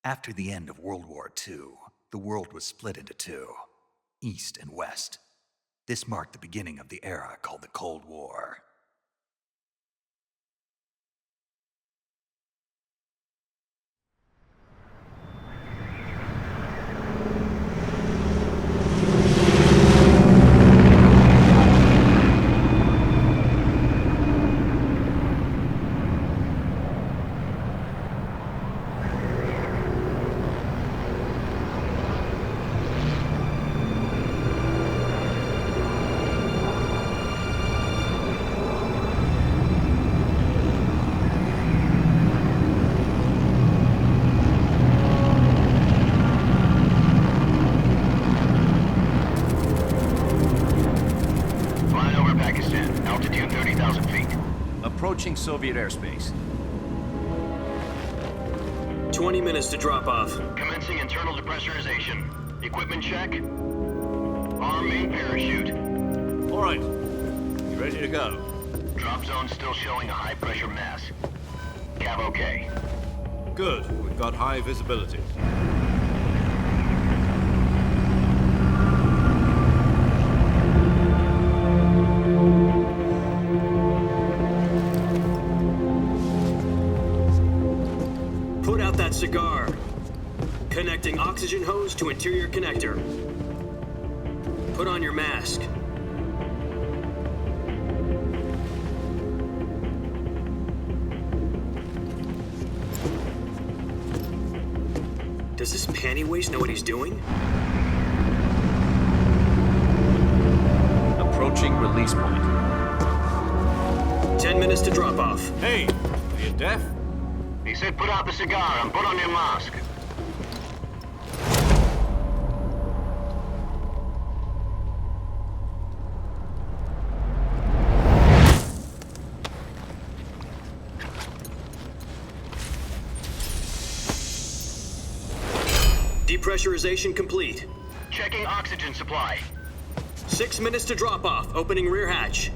After the end of World War II, the world was split into two, East and West. This marked the beginning of the era called the Cold War. Approaching Soviet airspace. 20 minutes to drop off. Commencing internal depressurization. Equipment check. Arm main parachute. All right. You ready to go? Drop zone still showing a high pressure mass. Cav okay. Good. We've got high visibility. Cigar. Connecting oxygen hose to interior connector. Put on your mask. Does this panty waste know what he's doing? Approaching release point. 10 minutes to drop off. Hey, are you deaf? He said put out the cigar and put on your mask. Depressurization complete. Checking oxygen supply. 6 minutes to drop off. Opening rear hatch.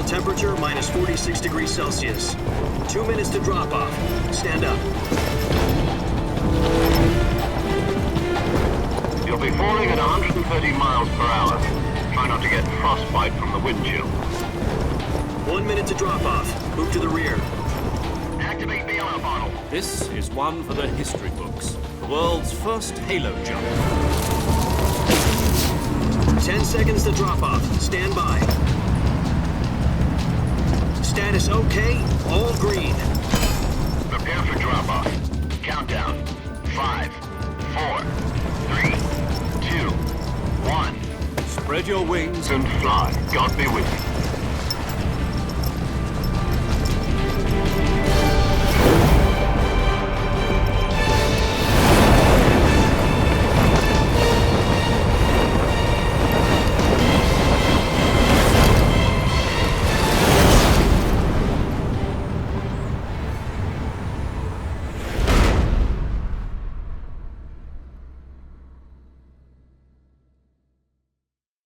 Temperature minus 46 degrees Celsius. 2 minutes to drop off. Stand up. You'll be falling at 130 miles per hour. Try not to get frostbite from the wind chill. 1 minute to drop off. Move to the rear. Activate the yellow bottle. This is one for the history books. The world's first halo jump. 10 seconds to drop off. Stand by. Status okay, all green. Prepare for drop-off. Countdown. 5, 4, 3, 2, 1. Spread your wings And fly. God be with you.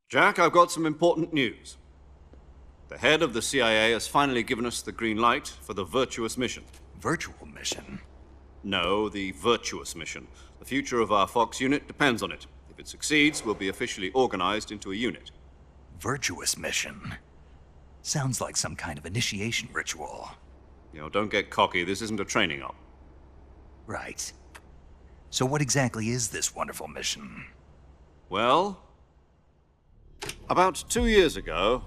Jack, I've got some important news. The head of the CIA has finally given us the green light for the Virtuous mission. Virtual mission? No, the Virtuous mission. The future of our Fox unit depends on it. If it succeeds, we'll be officially organized into a unit. Virtuous mission? Sounds like some kind of initiation ritual. You know, don't get cocky. This isn't a training op. Right. So what exactly is this wonderful mission? Well, about 2 years ago,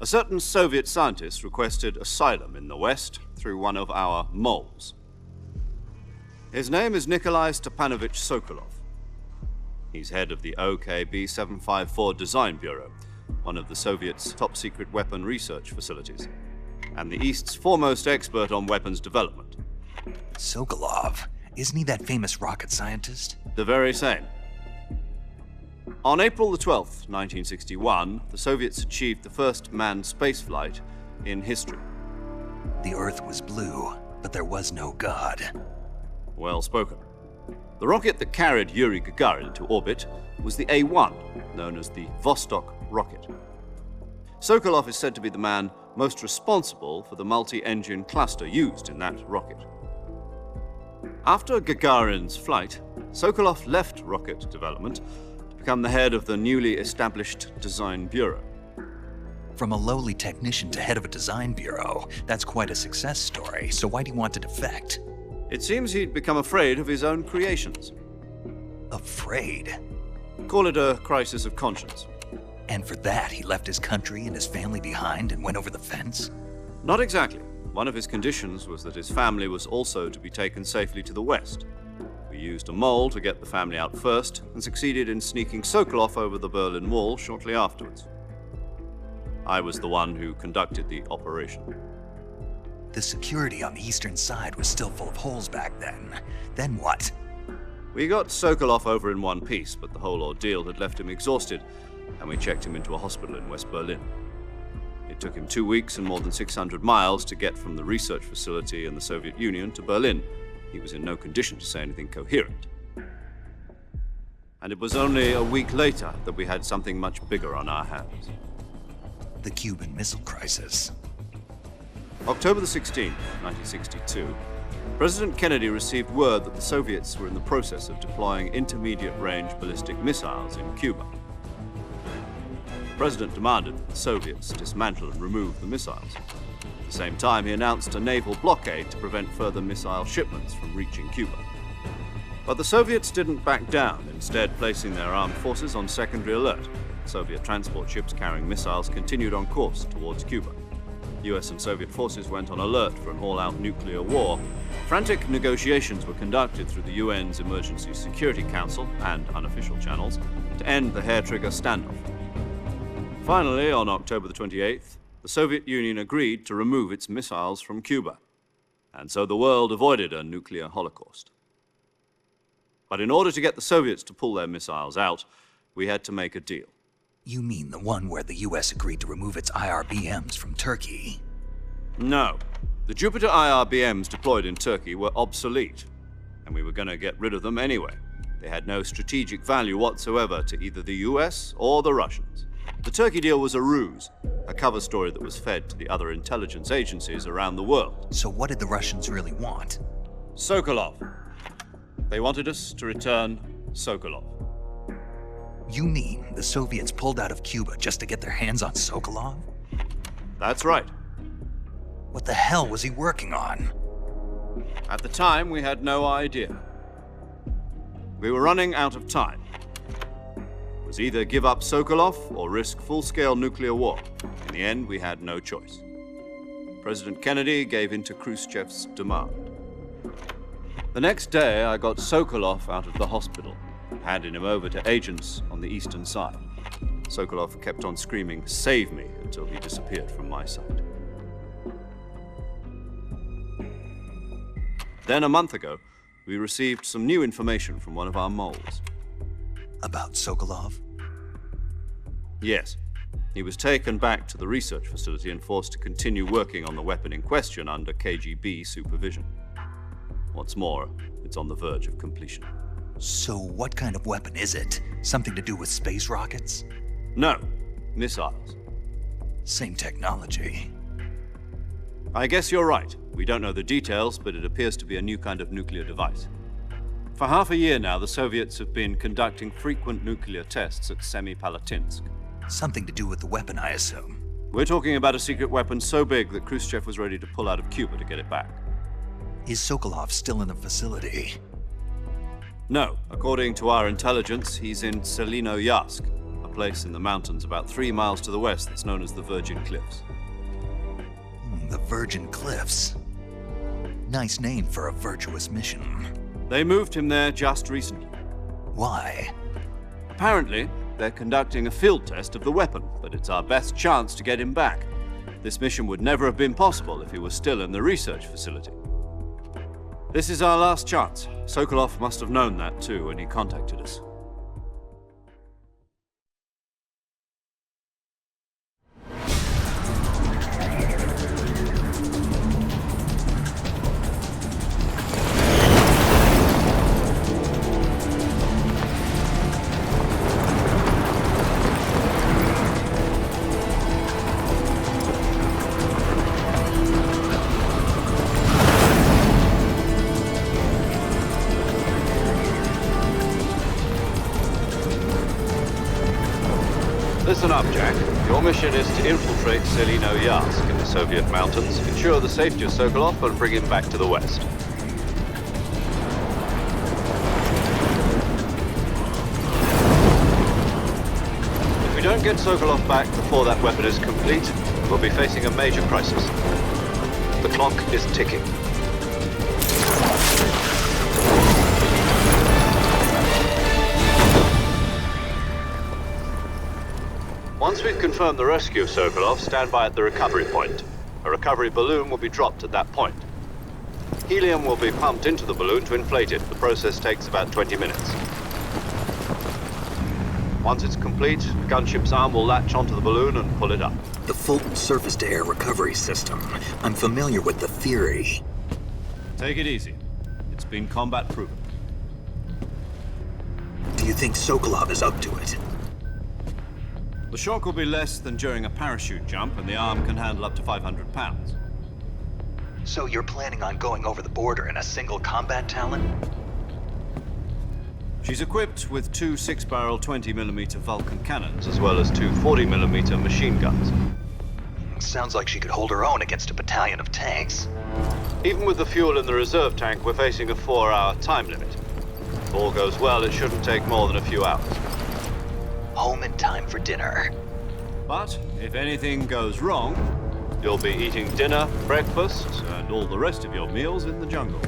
a certain Soviet scientist requested asylum in the West through one of our moles. His name is Nikolai Stepanovich Sokolov. He's head of the OKB 754 Design Bureau, one of the Soviets' top-secret weapon research facilities, and the East's foremost expert on weapons development. Sokolov? Isn't he that famous rocket scientist? The very same. On April the 12th, 1961, the Soviets achieved the first manned spaceflight in history. The Earth was blue, but there was no God. Well spoken. The rocket that carried Yuri Gagarin to orbit was the A-1, known as the Vostok rocket. Sokolov is said to be the man most responsible for the multi-engine cluster used in that rocket. After Gagarin's flight, Sokolov left rocket development to become the head of the newly established Design Bureau. From a lowly technician to head of a design bureau, that's quite a success story, so why'd he want to defect? It seems he'd become afraid of his own creations. Afraid? Call it a crisis of conscience. And for that, he left his country and his family behind and went over the fence? Not exactly. One of his conditions was that his family was also to be taken safely to the west. We used a mole to get the family out first and succeeded in sneaking Sokolov over the Berlin Wall shortly afterwards. I was the one who conducted the operation. The security on the eastern side was still full of holes back then. Then what? We got Sokolov over in one piece, but the whole ordeal had left him exhausted, and we checked him into a hospital in West Berlin. It took him 2 weeks and more than 600 miles to get from the research facility in the Soviet Union to Berlin. He was in no condition to say anything coherent. And it was only a week later that we had something much bigger on our hands. The Cuban Missile Crisis. October the 16th, 1962, President Kennedy received word that the Soviets were in the process of deploying intermediate-range ballistic missiles in Cuba. The President demanded that the Soviets dismantle and remove the missiles. At the same time, he announced a naval blockade to prevent further missile shipments from reaching Cuba. But the Soviets didn't back down, instead placing their armed forces on secondary alert. Soviet transport ships carrying missiles continued on course towards Cuba. US and Soviet forces went on alert for an all-out nuclear war. Frantic negotiations were conducted through the UN's Emergency Security Council and unofficial channels to end the hair-trigger standoff. Finally, on October the 28th, the Soviet Union agreed to remove its missiles from Cuba, and so the world avoided a nuclear holocaust. But in order to get the Soviets to pull their missiles out, we had to make a deal. You mean the one where the US agreed to remove its IRBMs from Turkey? No. The Jupiter IRBMs deployed in Turkey were obsolete, and we were going to get rid of them anyway. They had no strategic value whatsoever to either the US or the Russians. The Turkey deal was a ruse, a cover story that was fed to the other intelligence agencies around the world. So what did the Russians really want? Sokolov. They wanted us to return Sokolov. You mean the Soviets pulled out of Cuba just to get their hands on Sokolov? That's right. What the hell was he working on? At the time, we had no idea. We were running out of time. It was either give up Sokolov or risk full-scale nuclear war. In the end, we had no choice. President Kennedy gave in to Khrushchev's demand. The next day, I got Sokolov out of the hospital, handing him over to agents on the eastern side. Sokolov kept on screaming, "Save me," until he disappeared from my sight. Then a month ago, we received some new information from one of our moles. About Sokolov? Yes. He was taken back to the research facility and forced to continue working on the weapon in question under KGB supervision. What's more, it's on the verge of completion. So what kind of weapon is it? Something to do with space rockets? No, missiles. Same technology. I guess you're right. We don't know the details, but it appears to be a new kind of nuclear device. For half a year now, the Soviets have been conducting frequent nuclear tests at Semipalatinsk. Something to do with the weapon, I assume. We're talking about a secret weapon so big that Khrushchev was ready to pull out of Cuba to get it back. Is Sokolov still in the facility? No. According to our intelligence, he's in Selinoyarsk, a place in the mountains about 3 miles to the west that's known as the Virgin Cliffs. The Virgin Cliffs. Nice name for a virtuous mission. They moved him there just recently. Why? Apparently, they're conducting a field test of the weapon, but it's our best chance to get him back. This mission would never have been possible if he was still in the research facility. This is our last chance. Sokolov must have known that too when he contacted us. mission is to infiltrate Selino Yask in the Soviet mountains, ensure the safety of Sokolov, and bring him back to the West. If we don't get Sokolov back before that weapon is complete, we'll be facing a major crisis. The clock is ticking. Once we've confirmed the rescue of Sokolov, stand by at the recovery point. A recovery balloon will be dropped at that point. Helium will be pumped into the balloon to inflate it. The process takes about 20 minutes. Once it's complete, the gunship's arm will latch onto the balloon and pull it up. The Fulton surface-to-air recovery system. I'm familiar with the theory. Take it easy. It's been combat proven. Do you think Sokolov is up to it? The shock will be less than during a parachute jump, and the arm can handle up to 500 pounds. So you're planning on going over the border in a single combat Talon? She's equipped with two 6-barrel 20mm Vulcan cannons, as well as two 40mm machine guns. Sounds like she could hold her own against a battalion of tanks. Even with the fuel in the reserve tank, we're facing a 4-hour time limit. If all goes well, it shouldn't take more than a few hours. Home in time for dinner. But if anything goes wrong, you'll be eating dinner, breakfast, and all the rest of your meals in the jungle.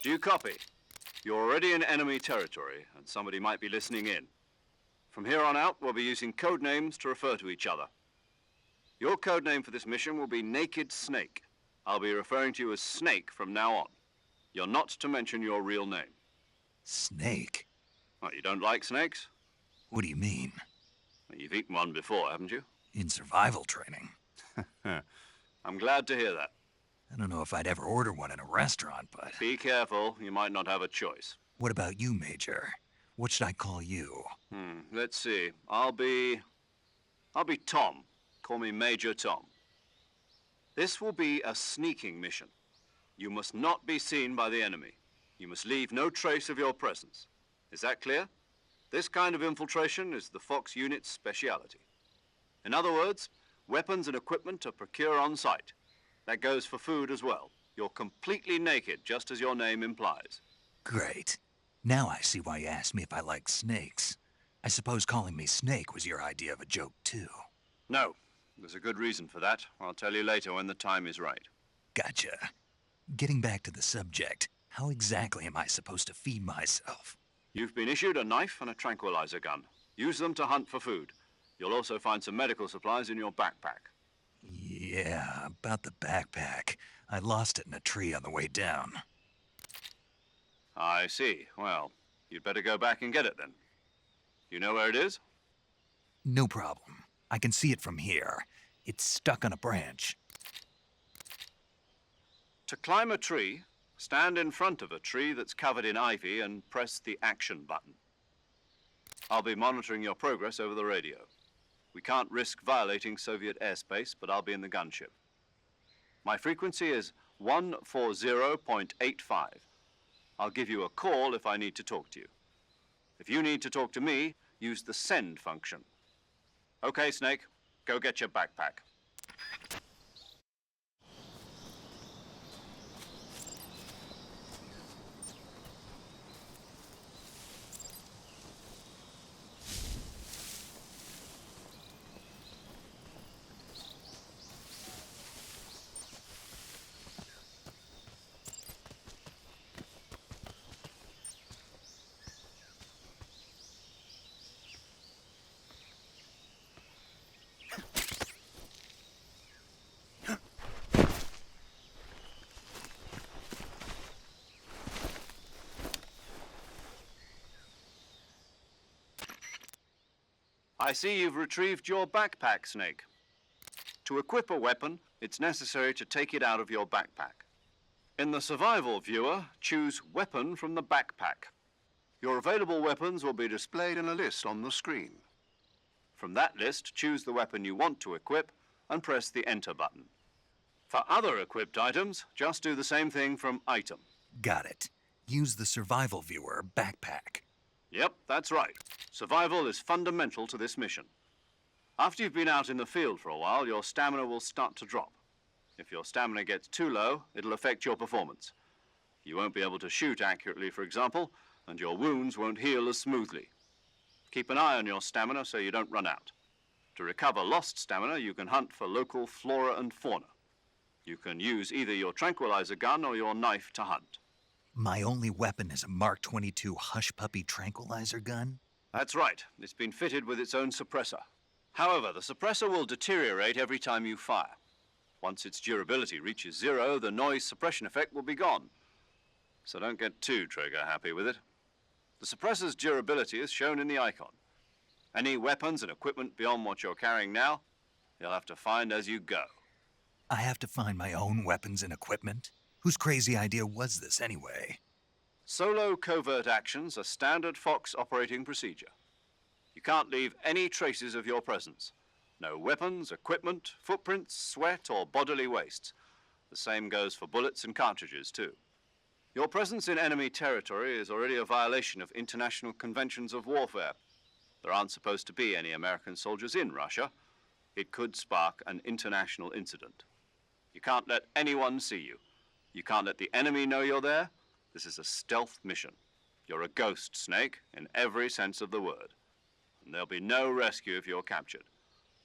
Do you copy? You're already in enemy territory, and somebody might be listening in. From here on out, we'll be using code names to refer to each other. Your code name for this mission will be Naked Snake. I'll be referring to you as Snake from now on. You're not to mention your real name. Snake? What, you don't like snakes? What do you mean? Well, you've eaten one before, haven't you? In survival training. I'm glad to hear that. I don't know if I'd ever order one in a restaurant, but... Be careful, you might not have a choice. What about you, Major? What should I call you? Let's see. I'll be Tom. Call me Major Tom. This will be a sneaking mission. You must not be seen by the enemy. You must leave no trace of your presence. Is that clear? This kind of infiltration is the Fox unit's speciality. In other words, weapons and equipment are procured on site. That goes for food as well. You're completely naked, just as your name implies. Great. Now I see why you asked me if I like snakes. I suppose calling me Snake was your idea of a joke, too. No. There's a good reason for that. I'll tell you later when the time is right. Gotcha. Getting back to the subject, how exactly am I supposed to feed myself? You've been issued a knife and a tranquilizer gun. Use them to hunt for food. You'll also find some medical supplies in your backpack. Yeah, about the backpack. I lost it in a tree on the way down. I see. Well, you'd better go back and get it then. You know where it is? No problem. I can see it from here. It's stuck on a branch. To climb a tree, Stand in front of a tree that's covered in ivy and press the action button. I'll be monitoring your progress over the radio. We can't risk violating Soviet airspace, but I'll be in the gunship. My frequency is 140.85. I'll give you a call if I need to talk to you. If you need to talk to me, use the send function. Okay, Snake, go get your backpack. I see you've retrieved your backpack, Snake. To equip a weapon, it's necessary to take it out of your backpack. In the survival viewer, choose Weapon from the backpack. Your available weapons will be displayed in a list on the screen. From that list, choose the weapon you want to equip and press the Enter button. For other equipped items, just do the same thing from Item. Got it. Use the survival viewer backpack. Yep, that's right. Survival is fundamental to this mission. After you've been out in the field for a while, your stamina will start to drop. If your stamina gets too low, it'll affect your performance. You won't be able to shoot accurately, for example, and your wounds won't heal as smoothly. Keep an eye on your stamina so you don't run out. To recover lost stamina, you can hunt for local flora and fauna. You can use either your tranquilizer gun or your knife to hunt. My only weapon is a Mark 22 Hush Puppy tranquilizer gun? That's right. It's been fitted with its own suppressor. However, the suppressor will deteriorate every time you fire. Once its durability reaches 0, the noise suppression effect will be gone. So don't get too trigger happy with it. The suppressor's durability is shown in the icon. Any weapons and equipment beyond what you're carrying now, you'll have to find as you go. I have to find my own weapons and equipment? Whose crazy idea was this anyway? Solo covert actions are standard Fox operating procedure. You can't leave any traces of your presence. No weapons, equipment, footprints, sweat, or bodily wastes. The same goes for bullets and cartridges, too. Your presence in enemy territory is already a violation of international conventions of warfare. There aren't supposed to be any American soldiers in Russia. It could spark an international incident. You can't let anyone see you. You can't let the enemy know you're there. This is a stealth mission. You're a ghost, Snake, in every sense of the word. And there'll be no rescue if you're captured.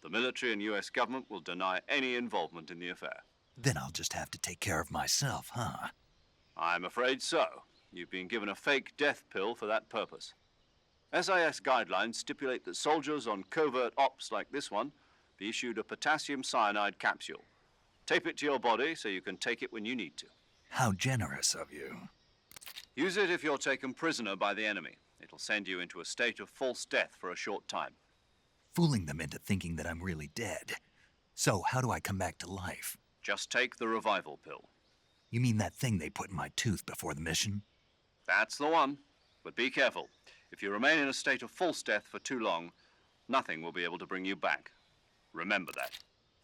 The military and U.S. government will deny any involvement in the affair. Then I'll just have to take care of myself, huh? I'm afraid so. You've been given a fake death pill for that purpose. SIS guidelines stipulate that soldiers on covert ops like this one be issued a potassium cyanide capsule. Tape it to your body so you can take it when you need to. How generous of you. Use it if you're taken prisoner by the enemy. It'll send you into a state of false death for a short time. Fooling them into thinking that I'm really dead. So how do I come back to life? Just take the revival pill. You mean that thing they put in my tooth before the mission? That's the one. But be careful. If you remain in a state of false death for too long, nothing will be able to bring you back. Remember that.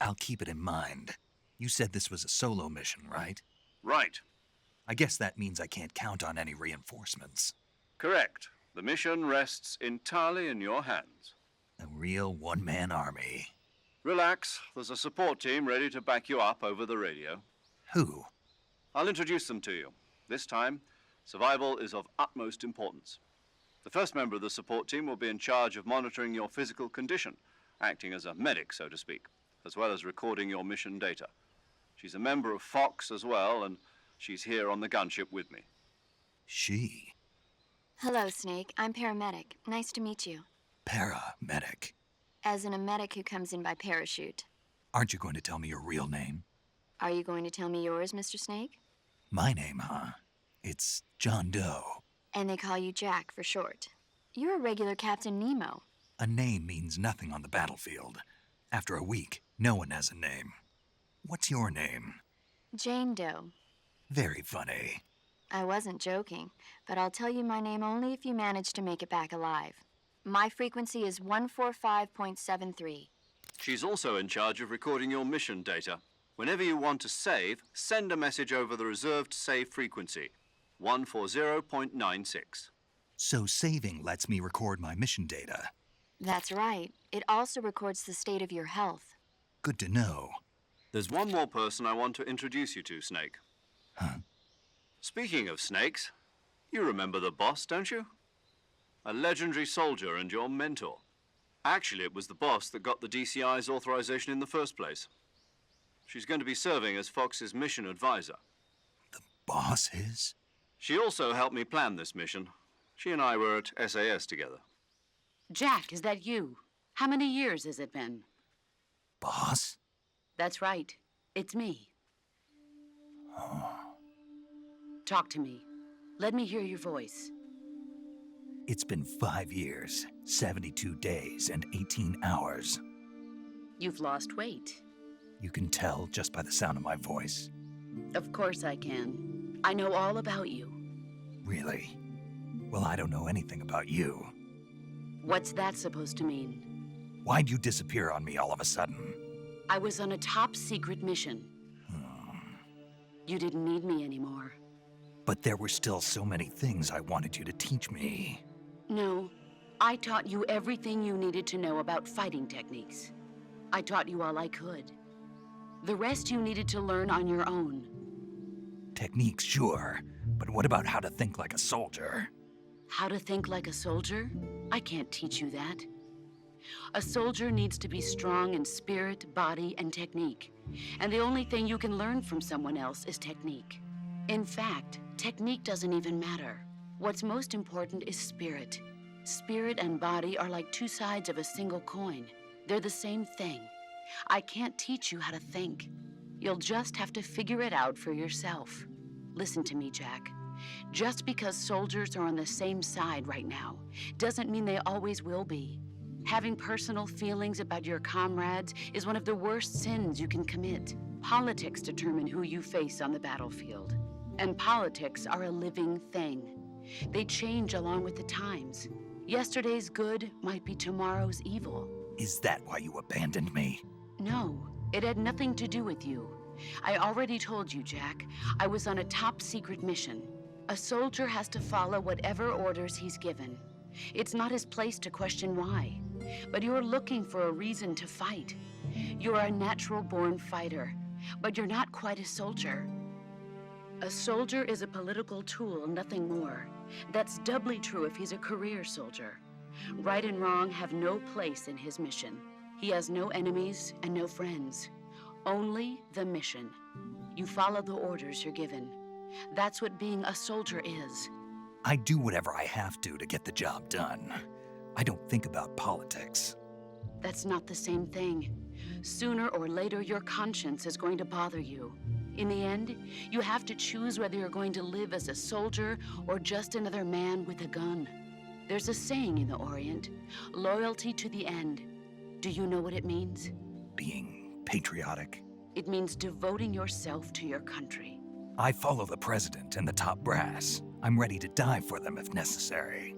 I'll keep it in mind. You said this was a solo mission, right? Right. I guess that means I can't count on any reinforcements. Correct. The mission rests entirely in your hands. A real one-man army. Relax. There's a support team ready to back you up over the radio. Who? I'll introduce them to you. This time, survival is of utmost importance. The first member of the support team will be in charge of monitoring your physical condition, acting as a medic, so to speak, as well as recording your mission data. She's a member of Fox as well, and she's here on the gunship with me. She? Hello, Snake. I'm paramedic. Nice to meet you. Paramedic. As in a medic who comes in by parachute. Aren't you going to tell me your real name? Are you going to tell me yours, Mr. Snake? My name, huh? It's John Doe. And they call you Jack for short. You're a regular Captain Nemo. A name means nothing on the battlefield. After a week, no one has a name. What's your name? Jane Doe. Very funny. I wasn't joking, but I'll tell you my name only if you manage to make it back alive. My frequency is 145.73. She's also in charge of recording your mission data. Whenever you want to save, send a message over the reserved save frequency, 140.96. So saving lets me record my mission data. That's right. It also records the state of your health. Good to know. There's one more person I want to introduce you to, Snake. Huh? Speaking of snakes, you remember the boss, don't you? A legendary soldier and your mentor. Actually, it was the boss that got the DCI's authorization in the first place. She's going to be serving as Fox's mission advisor. The boss is? She also helped me plan this mission. She and I were at SAS together. Jack, is that you? How many years has it been? Boss? That's right. It's me. Talk to me. Let me hear your voice. It's been 5 years, 72 days, and 18 hours. You've lost weight. You can tell just by the sound of my voice. Of course I can. I know all about you. Really? Well, I don't know anything about you. What's that supposed to mean? Why'd you disappear on me all of a sudden? I was on a top-secret mission. You didn't need me anymore. But there were still so many things I wanted you to teach me. No, I taught you everything you needed to know about fighting techniques. I taught you all I could. The rest you needed to learn on your own. Techniques, sure. But what about how to think like a soldier? How to think like a soldier? I can't teach you that. A soldier needs to be strong in spirit, body, and technique. And the only thing you can learn from someone else is technique. In fact, technique doesn't even matter. What's most important is spirit. Spirit and body are like two sides of a single coin. They're the same thing. I can't teach you how to think. You'll just have to figure it out for yourself. Listen to me, Jack. Just because soldiers are on the same side right now doesn't mean they always will be. Having personal feelings about your comrades is one of the worst sins you can commit. Politics determine who you face on the battlefield. And politics are a living thing. They change along with the times. Yesterday's good might be tomorrow's evil. Is that why you abandoned me? No, it had nothing to do with you. I already told you, Jack. I was on a top-secret mission. A soldier has to follow whatever orders he's given. It's not his place to question why. But you're looking for a reason to fight. You're a natural-born fighter, but you're not quite a soldier. A soldier is a political tool, nothing more. That's doubly true if he's a career soldier. Right and wrong have no place in his mission. He has no enemies and no friends. Only the mission. You follow the orders you're given. That's what being a soldier is. I do whatever I have to get the job done. I don't think about politics. That's not the same thing. Sooner or later, your conscience is going to bother you. In the end, you have to choose whether you're going to live as a soldier or just another man with a gun. There's a saying in the Orient, loyalty to the end. Do you know what it means? Being patriotic. It means devoting yourself to your country. I follow the president and the top brass. I'm ready to die for them if necessary.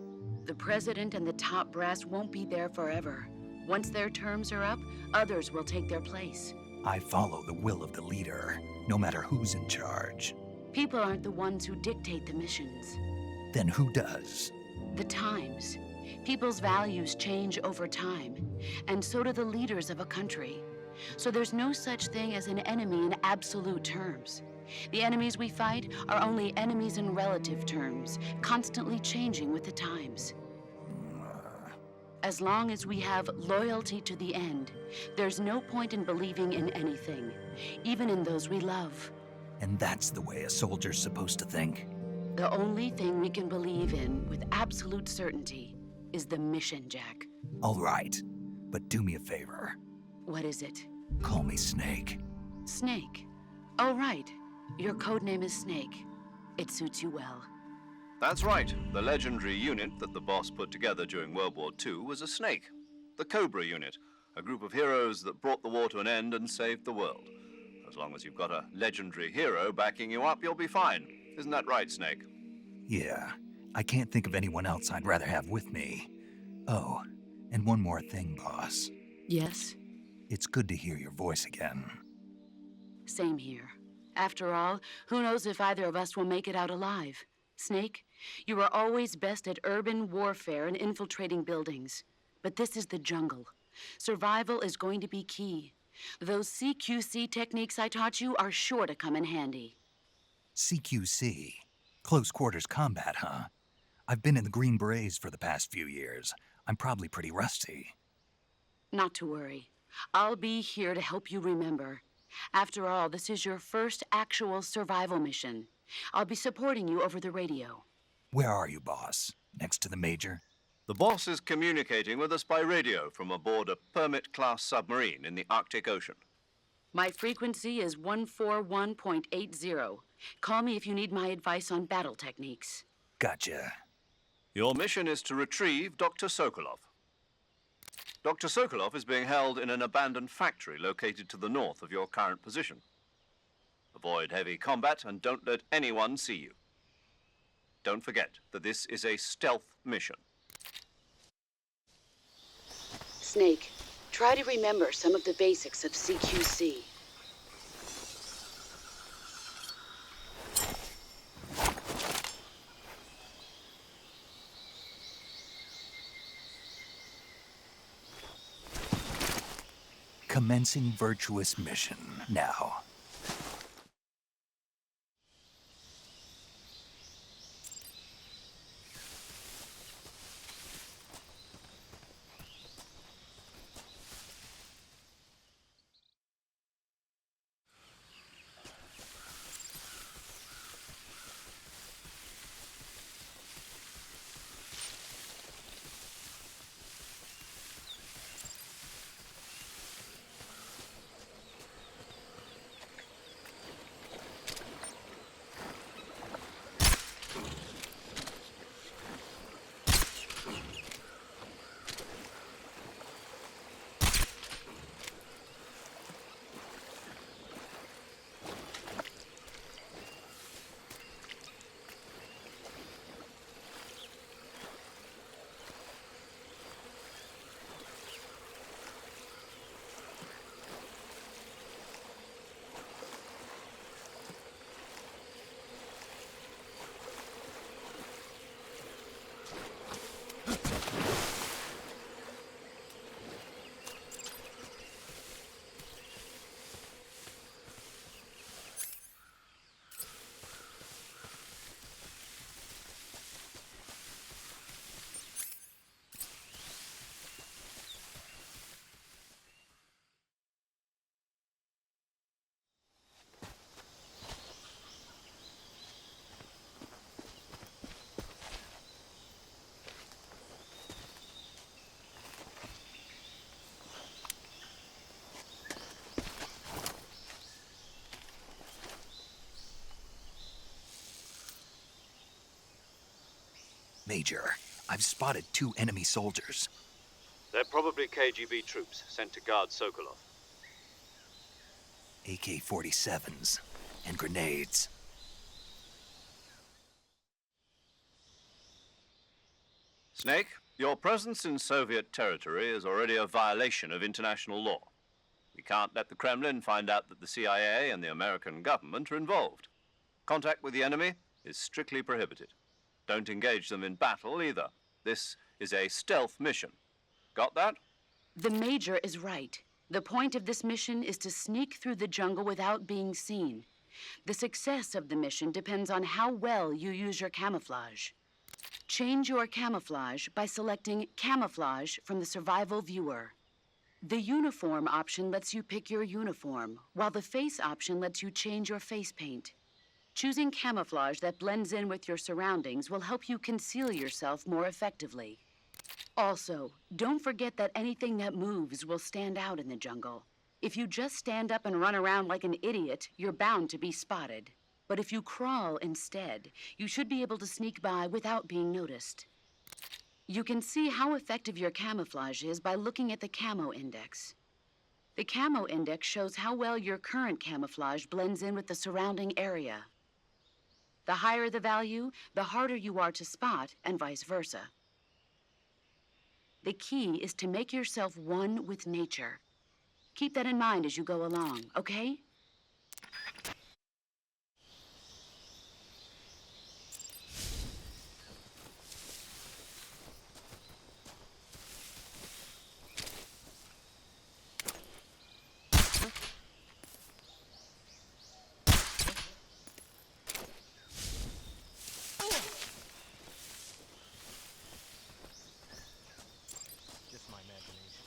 The president and the top brass won't be there forever. Once their terms are up, others will take their place. I follow the will of the leader, no matter who's in charge. People aren't the ones who dictate the missions. Then who does? The times. People's values change over time, and so do the leaders of a country. So there's no such thing as an enemy in absolute terms. The enemies we fight are only enemies in relative terms, constantly changing with the times. As long as we have loyalty to the end, there's no point in believing in anything, even in those we love. And that's the way a soldier's supposed to think? The only thing we can believe in with absolute certainty is the mission, Jack. All right, but do me a favor. What is it? Call me Snake. Snake. Oh, right. Your codename is Snake. It suits you well. That's right. The legendary unit that the boss put together during World War II was a snake. The Cobra unit, a group of heroes that brought the war to an end and saved the world. As long as you've got a legendary hero backing you up, you'll be fine. Isn't that right, Snake? Yeah, I can't think of anyone else I'd rather have with me. Oh, and one more thing, boss. Yes? It's good to hear your voice again. Same here. After all, who knows if either of us will make it out alive? Snake, you are always best at urban warfare and infiltrating buildings. But this is the jungle. Survival is going to be key. Those CQC techniques I taught you are sure to come in handy. CQC? Close quarters combat, huh? I've been in the Green Berets for the past few years. I'm probably pretty rusty. Not to worry. I'll be here to help you remember. After all, this is your first actual survival mission. I'll be supporting you over the radio. Where are you, boss? Next to the Major? The boss is communicating with us by radio from aboard a Permit-class submarine in the Arctic Ocean. My frequency is 141.80. Call me if you need my advice on battle techniques. Gotcha. Your mission is to retrieve Dr. Sokolov. Dr. Sokolov is being held in an abandoned factory located to the north of your current position. Avoid heavy combat and don't let anyone see you. Don't forget that this is a stealth mission. Snake, try to remember some of the basics of CQC. Commencing Virtuous mission now. Major, I've spotted 2 enemy soldiers. They're probably KGB troops sent to guard Sokolov. AK-47s and grenades. Snake, your presence in Soviet territory is already a violation of international law. We can't let the Kremlin find out that the CIA and the American government are involved. Contact with the enemy is strictly prohibited. Don't engage them in battle either. This is a stealth mission. Got that? The Major is right. The point of this mission is to sneak through the jungle without being seen. The success of the mission depends on how well you use your camouflage. Change your camouflage by selecting Camouflage from the Survival Viewer. The Uniform option lets you pick your uniform, while the Face option lets you change your face paint. Choosing camouflage that blends in with your surroundings will help you conceal yourself more effectively. Also, don't forget that anything that moves will stand out in the jungle. If you just stand up and run around like an idiot, you're bound to be spotted. But if you crawl instead, you should be able to sneak by without being noticed. You can see how effective your camouflage is by looking at the Camo Index. The Camo Index shows how well your current camouflage blends in with the surrounding area. The higher the value, the harder you are to spot, and vice versa. The key is to make yourself one with nature. Keep that in mind as you go along, okay? Just my imagination.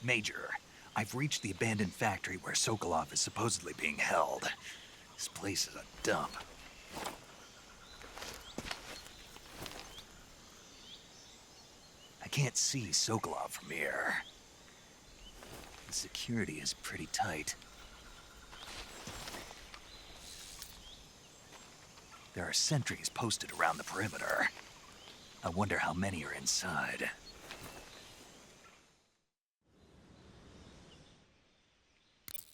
Major, I've reached the abandoned factory where Sokolov is supposedly being held. This place is a dump. I can't see Sokolov from here. The security is pretty tight. There are sentries posted around the perimeter. I wonder how many are inside.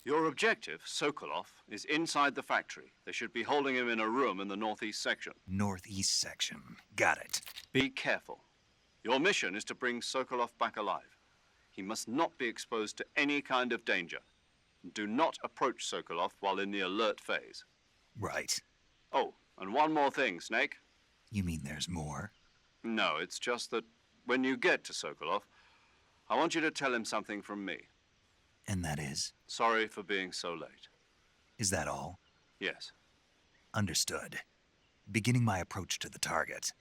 Your objective, Sokolov, is inside the factory. They should be holding him in a room in the northeast section. Northeast section. Got it. Be careful. Your mission is to bring Sokolov back alive. He must not be exposed to any kind of danger. Do not approach Sokolov while in the alert phase. Right. Oh, and one more thing, Snake. You mean there's more? No, it's just that when you get to Sokolov, I want you to tell him something from me. And that is? Sorry for being so late. Is that all? Yes. Understood. Beginning my approach to the target.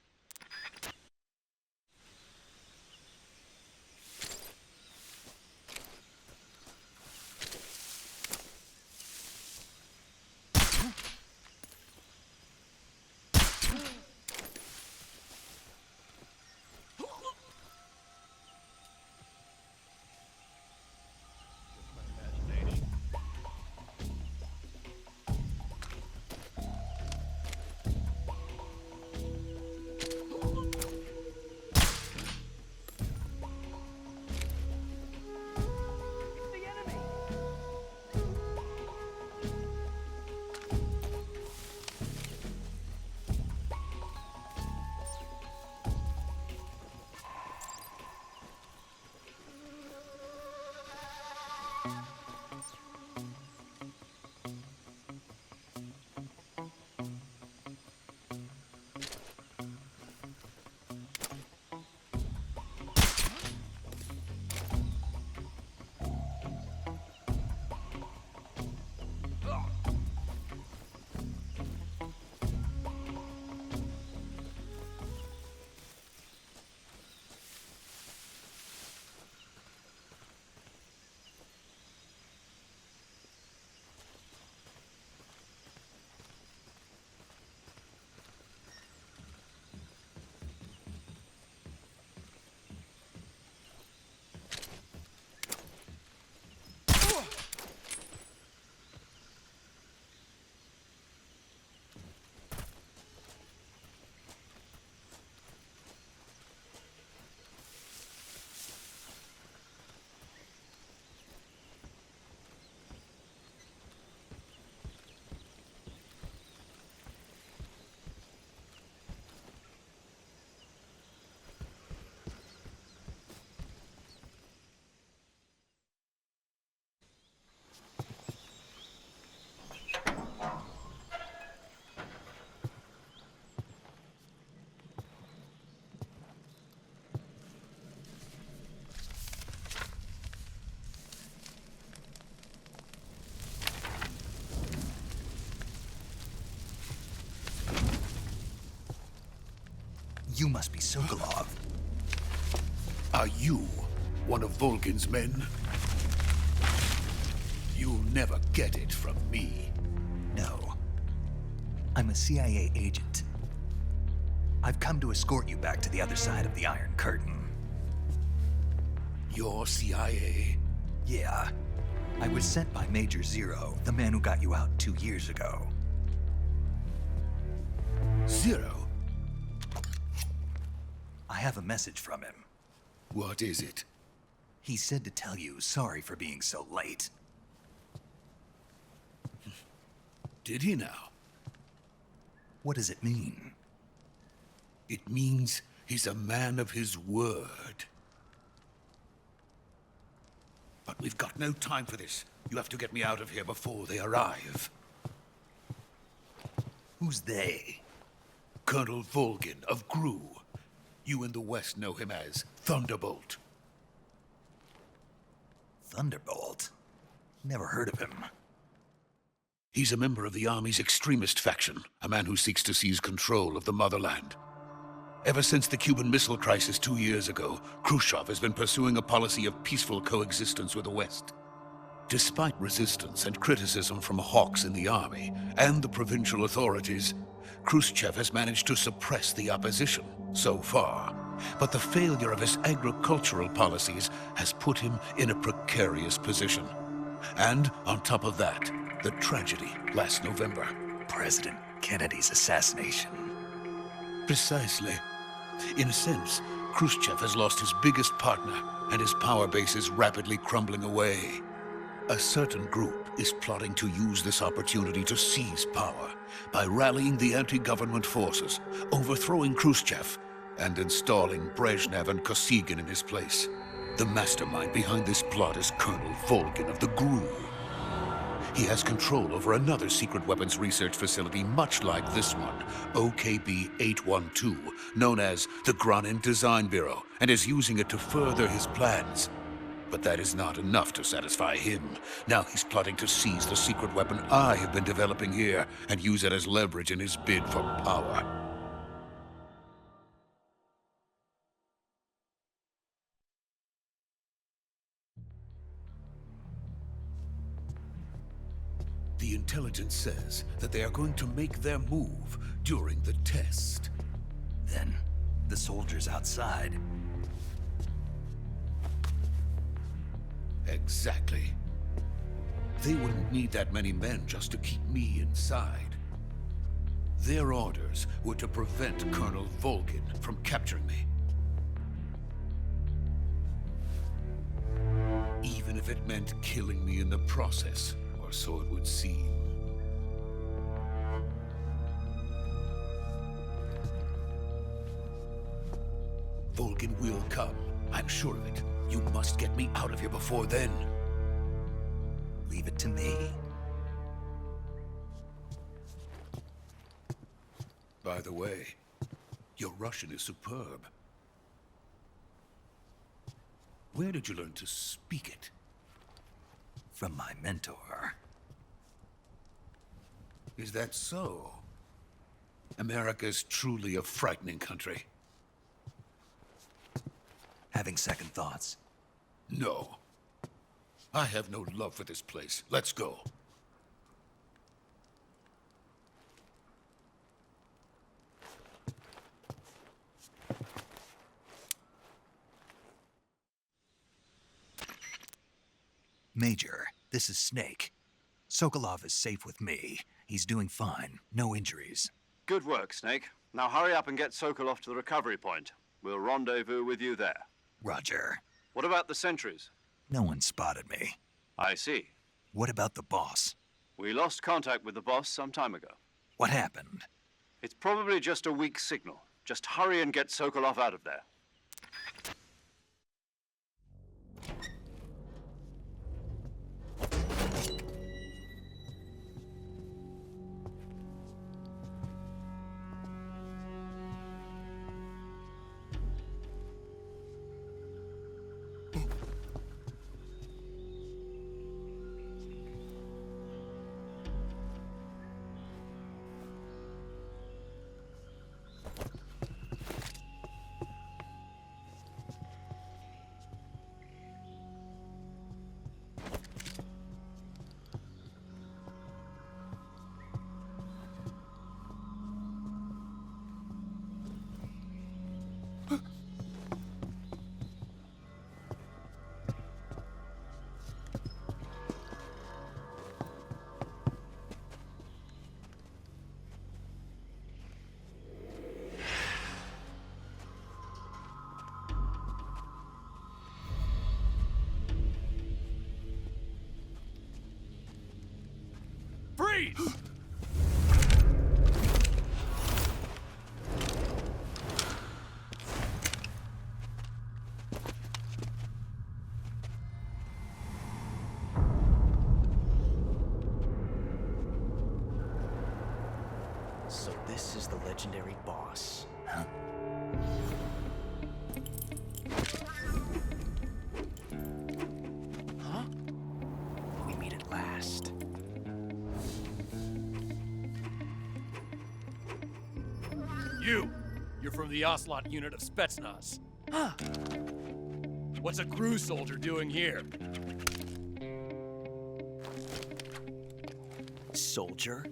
You must be Sokolov. Are you one of Volgin's men? You'll never get it from me. No. I'm a CIA agent. I've come to escort you back to the other side of the Iron Curtain. You're CIA? Yeah. I was sent by Major Zero, the man who got you out 2 years ago. Zero? I have a message from him. What is it? He said to tell you sorry for being so late. Did he now? What does it mean? It means he's a man of his word. But we've got no time for this. You have to get me out of here before they arrive. Who's they? Colonel Volgin of GRU. You in the West know him as Thunderbolt. Thunderbolt? Never heard of him. He's a member of the Army's extremist faction, a man who seeks to seize control of the motherland. Ever since the Cuban Missile Crisis 2 years ago, Khrushchev has been pursuing a policy of peaceful coexistence with the West. Despite resistance and criticism from hawks in the army and the provincial authorities, Khrushchev has managed to suppress the opposition so far. But the failure of his agricultural policies has put him in a precarious position. And on top of that, the tragedy last November. President Kennedy's assassination. Precisely. In a sense, Khrushchev has lost his biggest partner, and his power base is rapidly crumbling away. A certain group is plotting to use this opportunity to seize power by rallying the anti-government forces, overthrowing Khrushchev, and installing Brezhnev and Kosygin in his place. The mastermind behind this plot is Colonel Volgin of the GRU. He has control over another secret weapons research facility much like this one, OKB-812, known as the Granin Design Bureau, and is using it to further his plans. But that is not enough to satisfy him. Now he's plotting to seize the secret weapon I have been developing here and use it as leverage in his bid for power. The intelligence says that they are going to make their move during the test. Then, the soldiers outside. Exactly. They wouldn't need that many men just to keep me inside. Their orders were to prevent Colonel Volgin from capturing me. Even if it meant killing me in the process, or so it would seem. Volgin will come. I'm sure of it. You must get me out of here before then. Leave it to me. By the way, your Russian is superb. Where did you learn to speak it? From my mentor. Is that so? America's truly a frightening country. Having second thoughts. No. I have no love for this place. Let's go. Major, this is Snake. Sokolov is safe with me. He's doing fine. No injuries. Good work, Snake. Now hurry up and get Sokolov to the recovery point. We'll rendezvous with you there. Roger. What about the sentries? No one spotted me. I see. What about the boss? We lost contact with the boss some time ago. What happened? It's probably just a weak signal. Just hurry and get Sokolov out of there. Freeze! So this is the legendary boss. Huh? Huh? We meet at last. You're from the Ocelot unit of Spetsnaz. Huh. What's a crew soldier doing here? Soldier?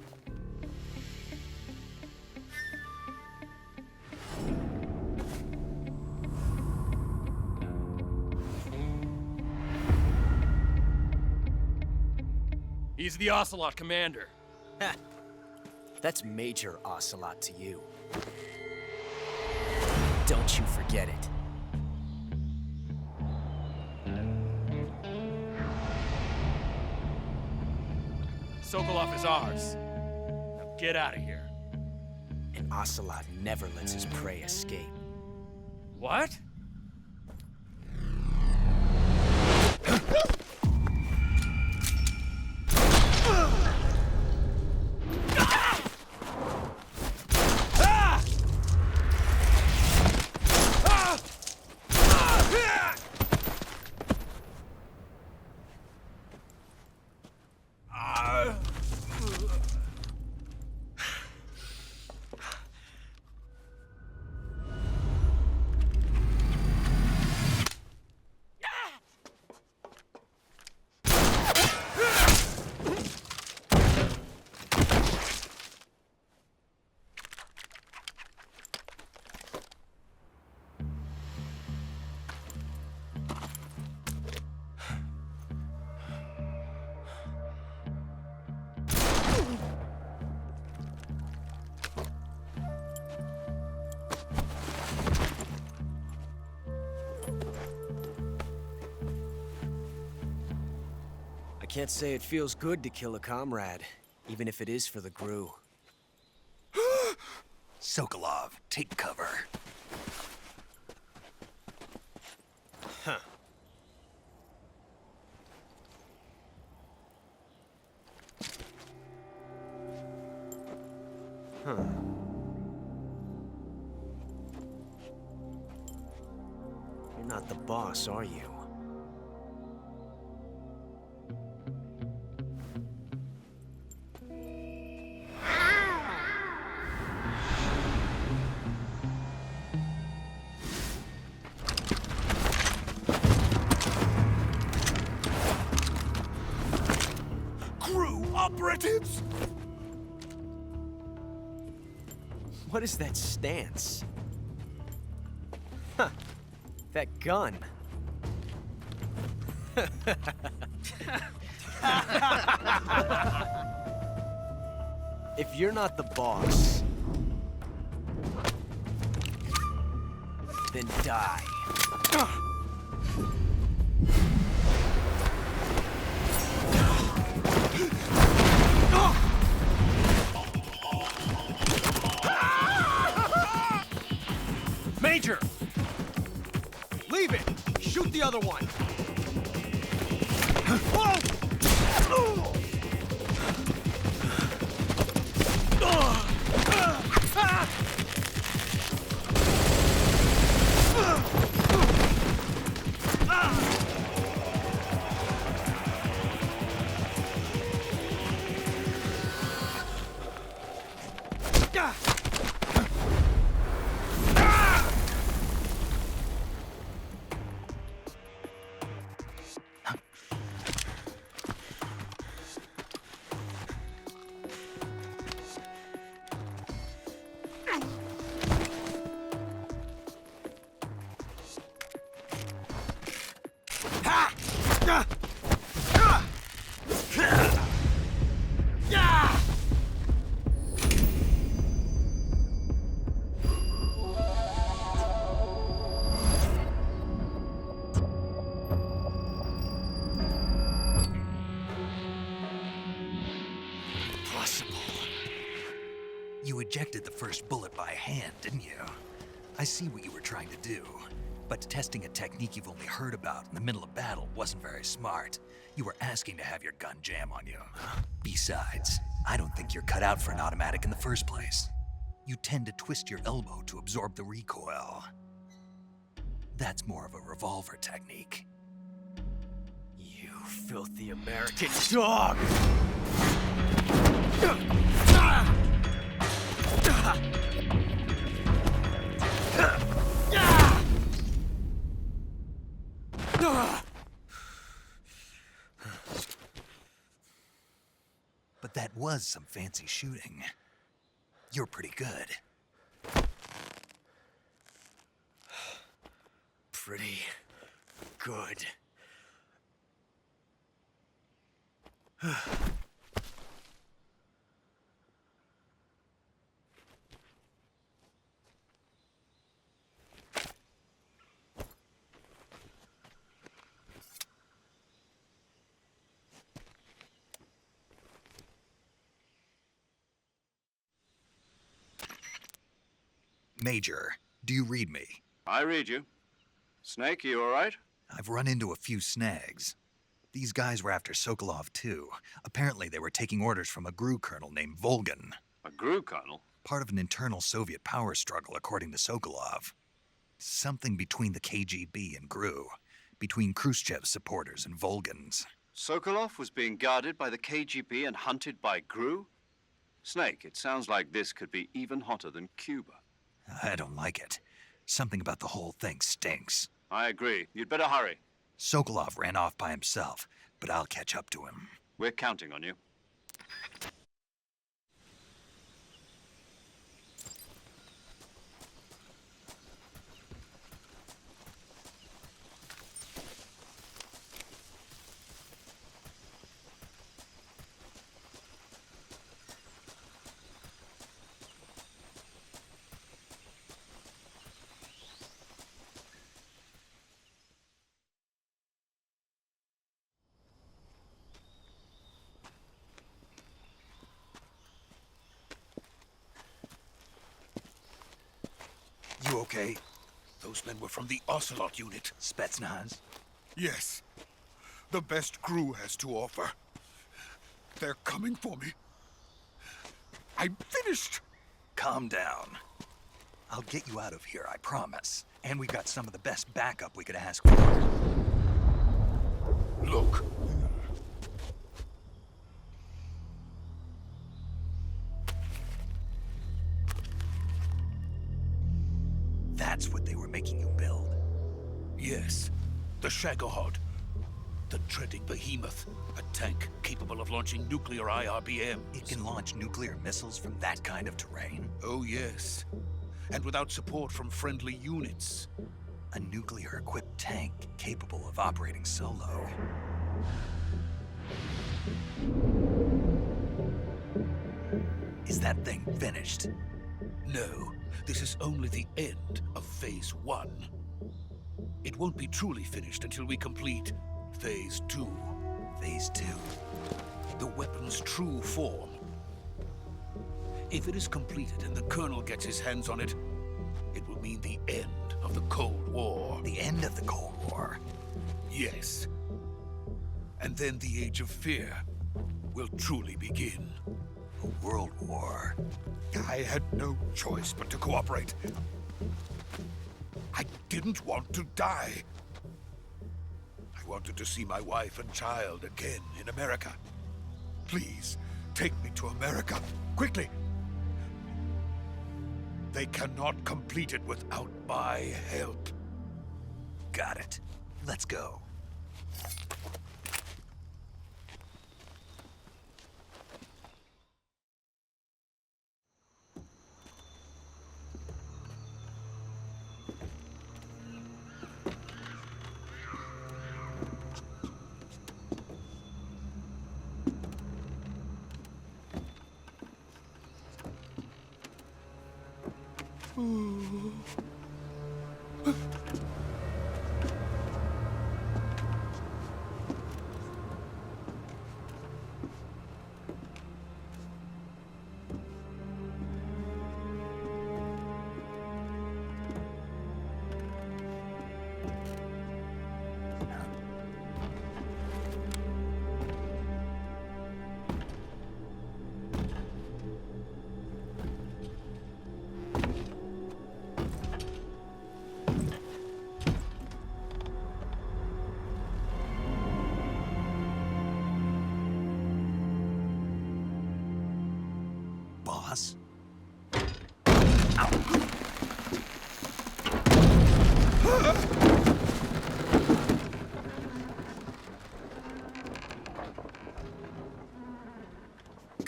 He's the Ocelot commander. Ha! That's Major Ocelot to you. Don't you forget it. Sokolov is ours. Now get out of here. And Ocelot never lets his prey escape. What? I can't say it feels good to kill a comrade, even if it is for the GRU. Sokolov, take cover. Huh. Huh. You're not the boss, are you? Operatives! What is that stance? Huh. That gun. If you're not the boss, then die. Major! Leave it! Shoot the other one! hand, didn't you? I see what you were trying to do. But testing a technique you've only heard about in the middle of battle wasn't very smart. You were asking to have your gun jam on you. Besides, I don't think you're cut out for an automatic in the first place. You tend to twist your elbow to absorb the recoil. That's more of a revolver technique. You filthy American dog! But that was some fancy shooting. You're pretty good. Pretty good. Major, do you read me? I read you. Snake, you all right? I've run into a few snags. These guys were after Sokolov too. Apparently they were taking orders from a GRU colonel named Volgan. A GRU colonel? Part of an internal Soviet power struggle, according to Sokolov. Something between the KGB and GRU. Between Khrushchev's supporters and Volgan's. Sokolov was being guarded by the KGB and hunted by GRU? Snake, it sounds like this could be even hotter than Cuba. I don't like it. Something about the whole thing stinks. I agree. You'd better hurry. Sokolov ran off by himself, but I'll catch up to him. We're counting on you. You okay? Those men were from the Ocelot unit. Spetsnaz? Yes. The best GRU has to offer. They're coming for me. I'm finished. Calm down. I'll get you out of here, I promise. And we've got some of the best backup we could ask for. Look. That's what they were making you build? Yes. The Shagohod. The treading behemoth. A tank capable of launching nuclear IRBMs. It can launch nuclear missiles from that kind of terrain? Oh, yes. And without support from friendly units. A nuclear-equipped tank capable of operating solo. Is that thing finished? No. This is only the end of Phase 1. It won't be truly finished until we complete Phase 2. Phase 2? The weapon's true form. If it is completed and the Colonel gets his hands on it, it will mean the end of the Cold War. The end of the Cold War? Yes. And then the Age of Fear will truly begin. A world war? I had no choice but to cooperate. I didn't want to die. I wanted to see my wife and child again in America. Please, take me to America, quickly. They cannot complete it without my help. Got it. Let's go.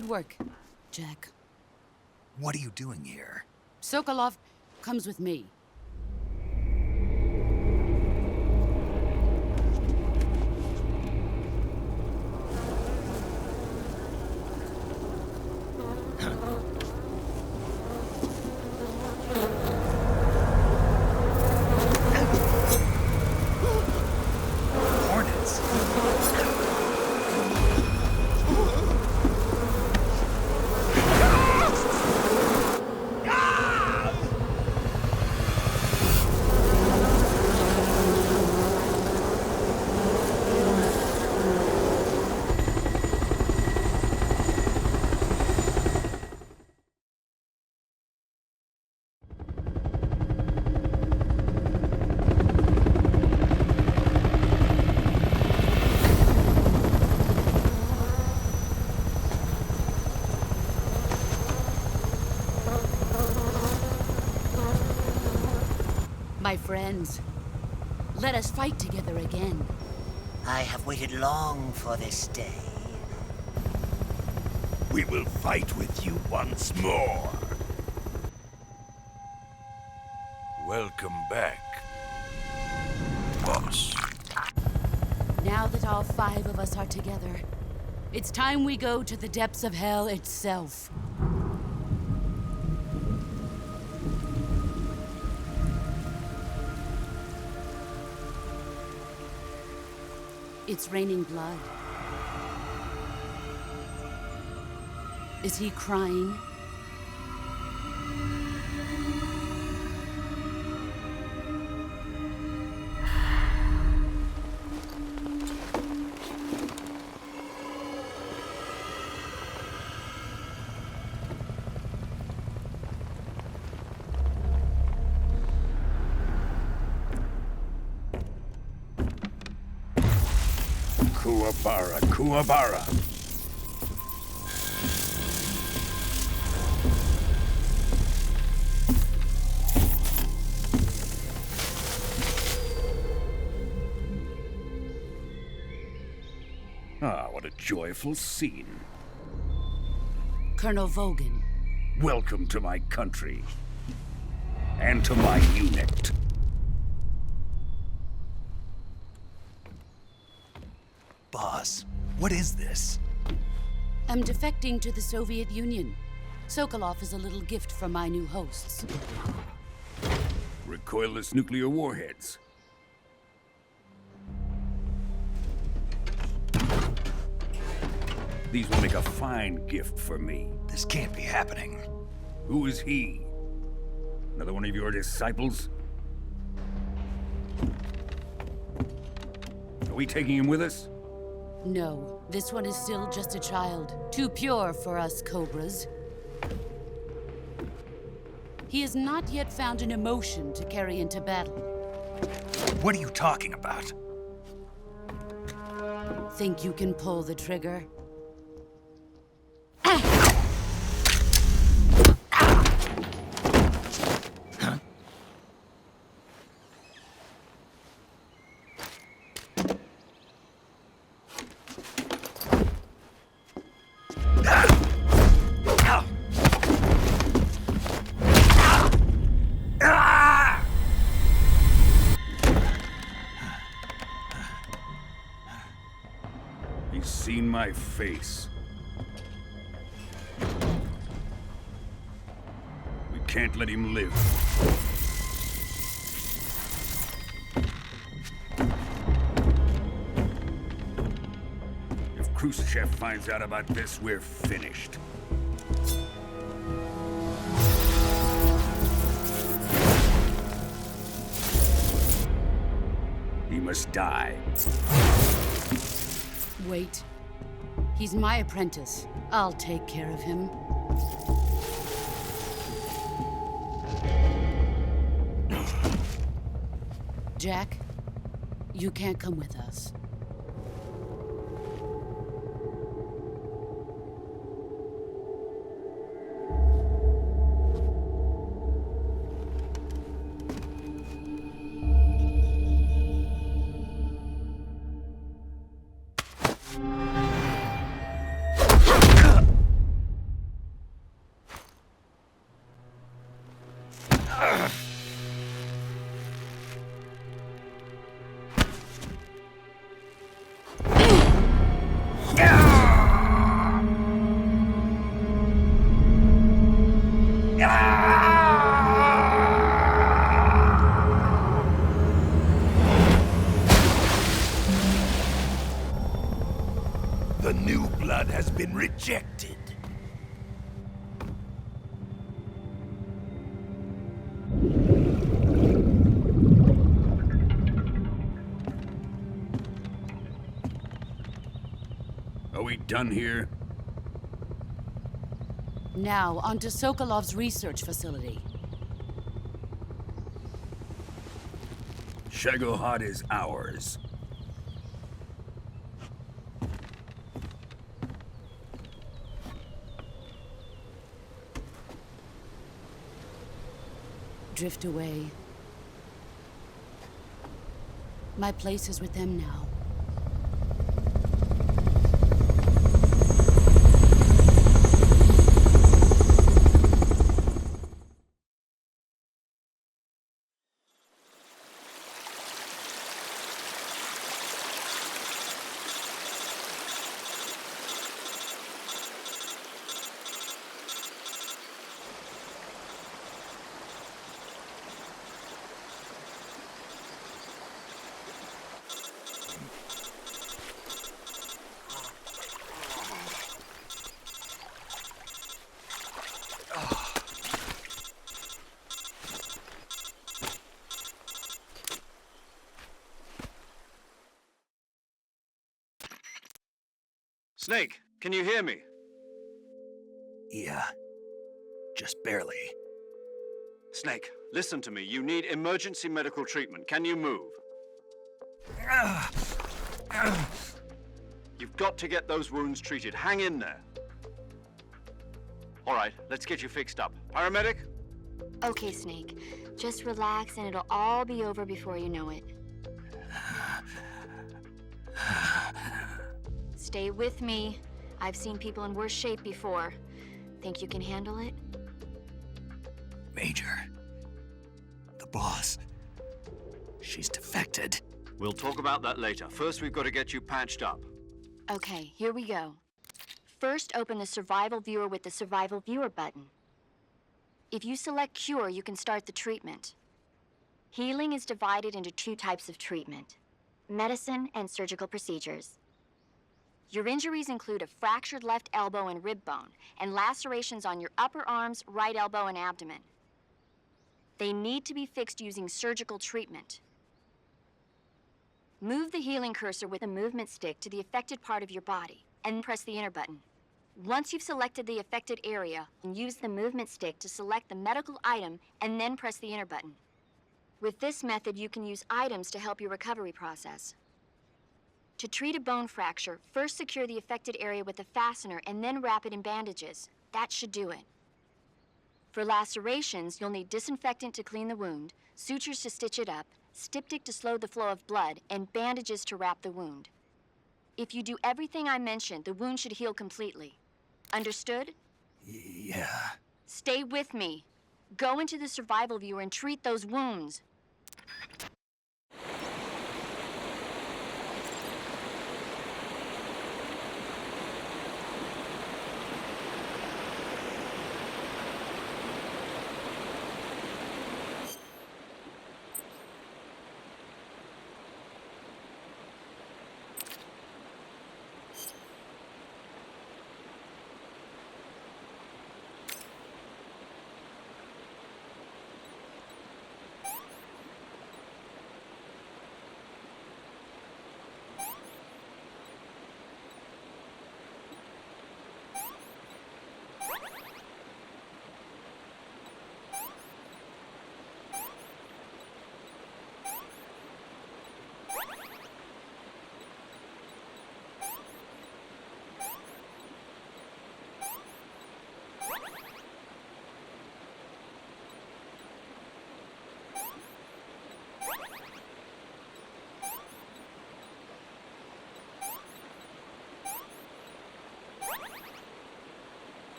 Good work, Jack. What are you doing here? Sokolov comes with me. Hornets. My friends, let us fight together again. I have waited long for this day. We will fight with you once more. Welcome back, boss. Now that all 5 of us are together, it's time we go to the depths of hell itself. It's raining blood. Is he crying? Kuwabara, Kuwabara. Ah, what a joyful scene. Colonel Vogan. Welcome to my country. And to my unit. Boss, what is this? I'm defecting to the Soviet Union. Sokolov is a little gift from my new hosts. Recoilless nuclear warheads. These will make a fine gift for me. This can't be happening. Who is he? Another one of your disciples? Are we taking him with us? No, this one is still just a child. Too pure for us Cobras. He has not yet found an emotion to carry into battle. What are you talking about? Think you can pull the trigger? He's seen my face. We can't let him live. If Khrushchev finds out about this, we're finished. He must die. Wait. He's my apprentice. I'll take care of him. Jack, you can't come with us. The new blood has been rejected. Are we done here? Now, on to Sokolov's research facility. Shagohod is ours. Drift away. My place is with them now. Snake, can you hear me? Yeah. Just barely. Snake, listen to me. You need emergency medical treatment. Can you move? You've got to get those wounds treated. Hang in there. All right, let's get you fixed up. Paramedic? Okay, Snake. Just relax and it'll all be over before you know it. Stay with me. I've seen people in worse shape before. Think you can handle it? Major. The boss. She's defected. We'll talk about that later. First, we've got to get you patched up. Okay, here we go. First, open the Survival Viewer with the Survival Viewer button. If you select Cure, you can start the treatment. Healing is divided into two types of treatment: medicine and surgical procedures. Your injuries include a fractured left elbow and rib bone, and lacerations on your upper arms, right elbow, and abdomen. They need to be fixed using surgical treatment. Move the healing cursor with the movement stick to the affected part of your body, and press the enter button. Once you've selected the affected area, use the movement stick to select the medical item, and then press the enter button. With this method, you can use items to help your recovery process. To treat a bone fracture, first secure the affected area with a fastener and then wrap it in bandages. That should do it. For lacerations, you'll need disinfectant to clean the wound, sutures to stitch it up, styptic to slow the flow of blood, and bandages to wrap the wound. If you do everything I mentioned, the wound should heal completely. Understood? Yeah. Stay with me. Go into the Survival Viewer and treat those wounds.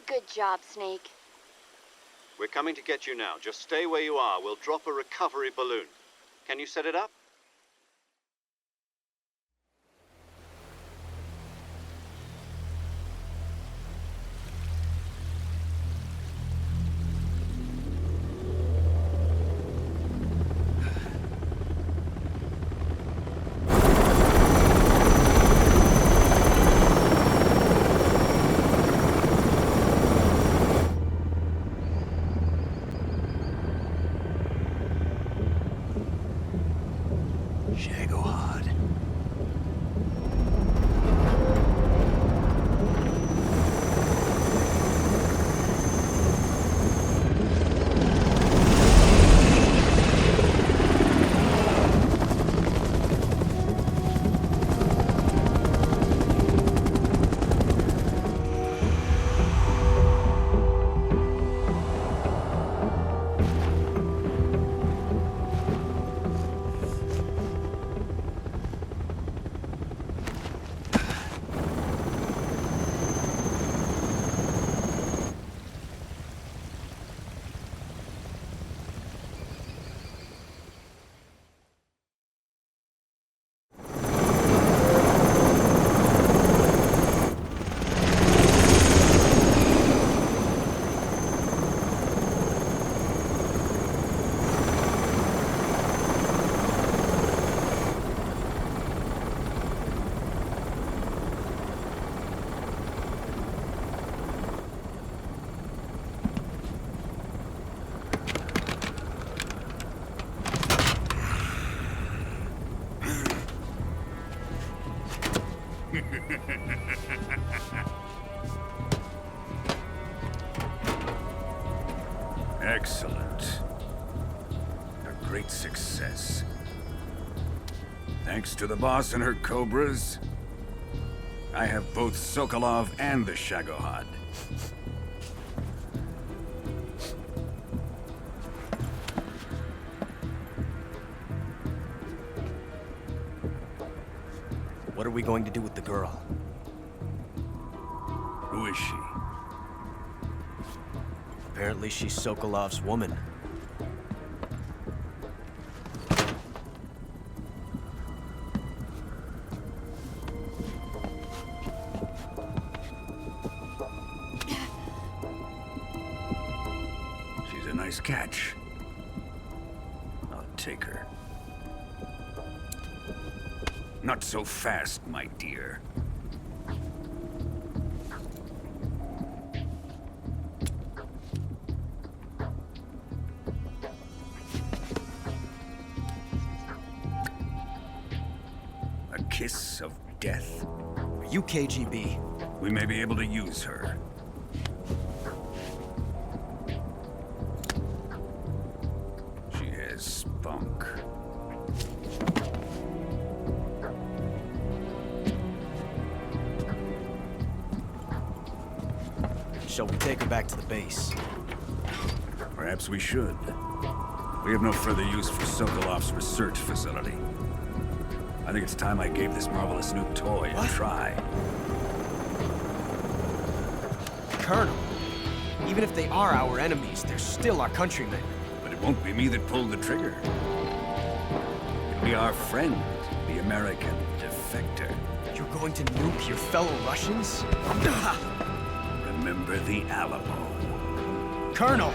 Good job, Snake. We're coming to get you now. Just stay where you are. We'll drop a recovery balloon. Can you set it up? Excellent. A great success. Thanks to the boss and her cobras, I have both Sokolov and the Shagohod. What are we going to do with the girl? Who is she? Apparently she's Sokolov's woman. She's a nice catch. I'll take her. Not so fast, my dear. A kiss of death? Are you KGB? We may be able to use her. She has spunk. Shall we take her back to the base? Perhaps we should. We have no further use for Sokolov's research facility. I think it's time I gave this marvelous new toy a try. Colonel, even if they are our enemies, they're still our countrymen. But it won't be me that pulled the trigger. It'll be our friend, the American defector. You're going to nuke your fellow Russians? Remember the Alamo. Colonel!